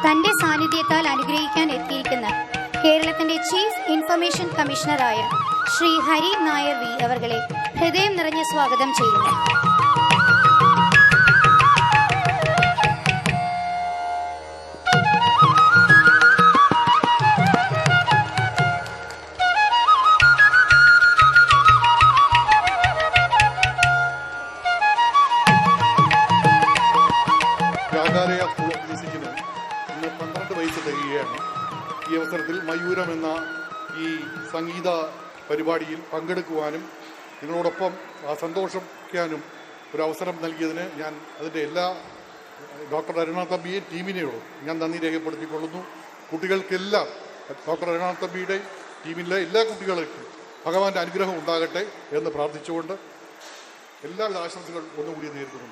തന്റെ സാന്നിധ്യത്താൽ അനുഗ്രഹിക്കാൻ എത്തിയിരിക്കുന്ന കേരളത്തിന്റെ ചീഫ് ഇൻഫർമേഷൻ കമ്മീഷണറായ ശ്രീ ഹരി നായർ വി അവർകളെ ഹൃദയം നിറഞ്ഞ സ്വാഗതം ചെയ്യുന്നു. ഇന്ന് 12 വയസ്സ് തികയുകയാണ്. ഈ അവസരത്തിൽ മയൂരം എന്ന ഈ സംഗീത പരിപാടിയിൽ പങ്കെടുക്കുവാനും നിങ്ങളോടൊപ്പം സന്തോഷിക്കാനും ഒരു അവസരം നൽകിയതിന് ഞാൻ അതിൻ്റെ എല്ലാ ഡോക്ടർ അരുണാ തമ്പിയെ ടീമിനെയോടും ഞാൻ നന്ദി രേഖപ്പെടുത്തിക്കൊള്ളുന്നു. കുട്ടികൾക്കെല്ലാം ഡോക്ടർ അരുണാ തമ്പിയുടെ ടീമിലെ എല്ലാ കുട്ടികൾക്കും ഭഗവാന്റെ അനുഗ്രഹം ഉണ്ടാകട്ടെ എന്ന് പ്രാർത്ഥിച്ചുകൊണ്ട് എല്ലാവിധ ആശംസകൾ ഒന്നുകൂടി നേരിടുന്നു.